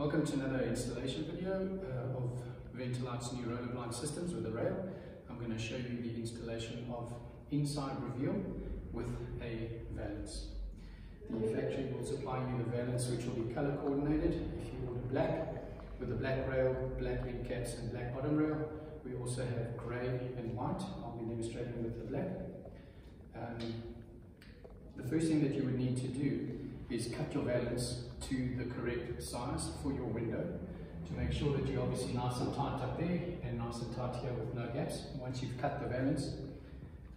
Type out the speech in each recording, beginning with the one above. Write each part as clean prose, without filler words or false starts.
Welcome to another installation video of Ventolite's new roller blind systems with a rail. I'm going to show you the installation of inside reveal with a valance. The factory will supply you the valance, which will be color coordinated. If you order black, with a black rail, black end caps and black bottom rail. We also have grey and white. I'll be demonstrating with the black. The first thing that you would need to do is cut your valance to the correct size for your window to make sure that you're obviously nice and tight up there and nice and tight here with no gaps. Once you've cut the valance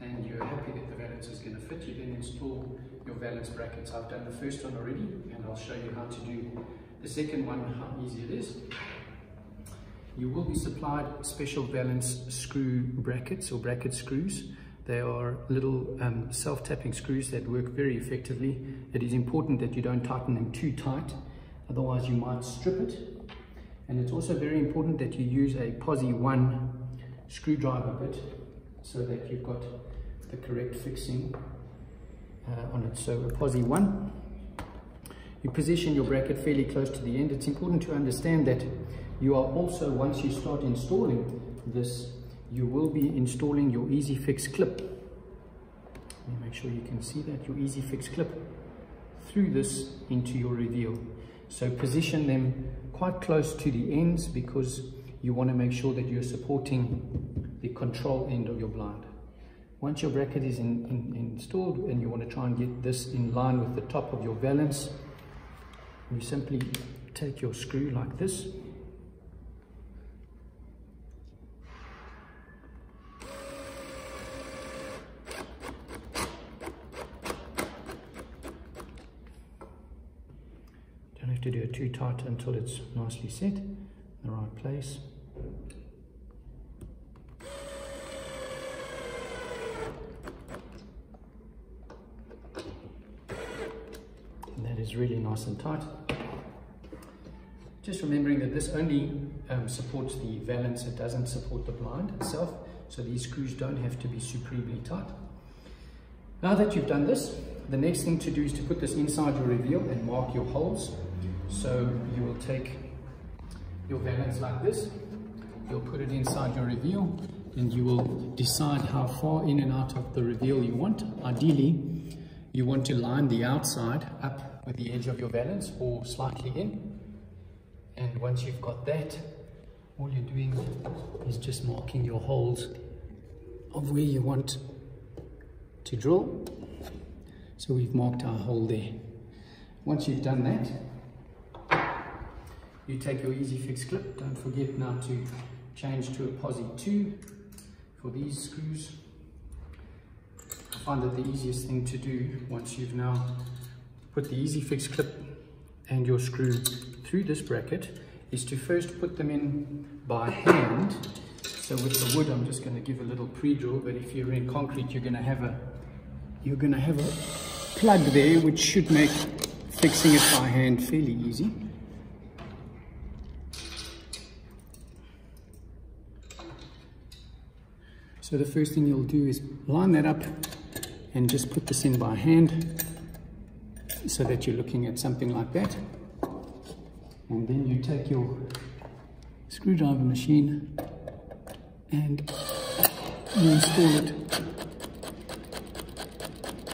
and you're happy that the valance is going to fit, you then install your valance brackets. I've done the first one already and I'll show you how to do the second one, how easy it is. You will be supplied special valance screw brackets or bracket screws. They are little self-tapping screws that work very effectively. It is important that you don't tighten them too tight, otherwise you might strip it. And it's also very important that you use a posi 1 screwdriver bit so that you've got the correct fixing on it. So a posi 1. You position your bracket fairly close to the end. It's important to understand that you are also, once you start installing this, you will be installing your Easy Fix clip. Let me make sure you can see that, your Easy Fix clip through this into your reveal. So position them quite close to the ends because you want to make sure that you're supporting the control end of your blind. Once your bracket is installed and you want to try and get this in line with the top of your valance, you simply take your screw like this. Don't have to do it too tight until it's nicely set in the right place. And that is really nice and tight. Just remembering that this only supports the valance, it doesn't support the blind itself, so these screws don't have to be supremely tight. Now that you've done this, the next thing to do is to put this inside your reveal and mark your holes. So you will take your valance like this, you'll put it inside your reveal, and you will decide how far in and out of the reveal you want. Ideally, you want to line the outside up with the edge of your valance or slightly in. And once you've got that, all you're doing is just marking your holes of where you want to drill. So we've marked our hole there. Once you've done that, you take your Easy Fix clip. Don't forget now to change to a posi 2 for these screws. I find that the easiest thing to do once you've now put the Easy Fix clip and your screw through this bracket is to first put them in by hand. So with the wood, I'm just going to give a little pre-drill, but if you're in concrete, you're going to have a plug there, which should make fixing it by hand fairly easy. So the first thing you'll do is line that up and just put this in by hand so that you're looking at something like that. And then you take your screwdriver machine and you install it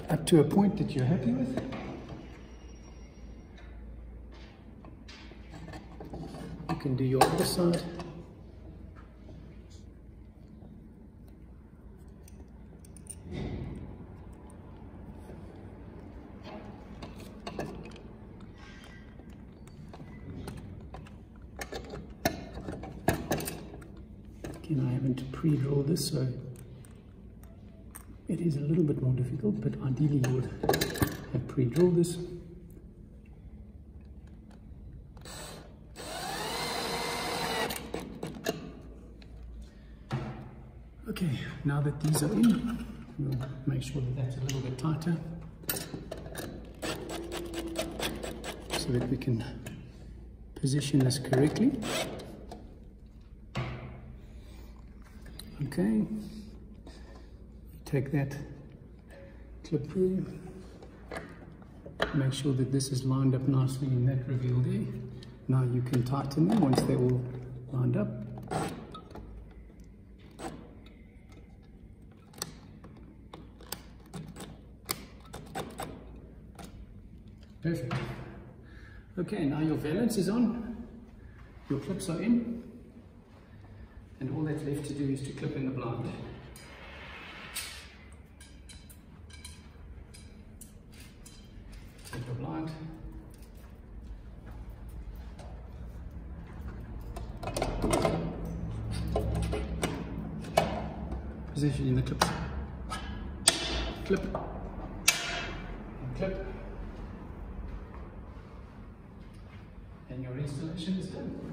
up to a point that you're happy with. You can do your other side. Again, I haven't pre-drilled this, so it is a little bit more difficult, but ideally you would have pre-drilled this. Okay, now that these are in, we'll make sure that that's a little bit tighter so that we can position this correctly. Okay, take that clip through, make sure that this is lined up nicely in that reveal there. Now you can tighten them once they're all lined up. Perfect. Okay, now your valance is on, your clips are in, and all that's left to do is to clip in the blind. Clip the blind. Positioning the clips. Clip. And clip. And your installation is done.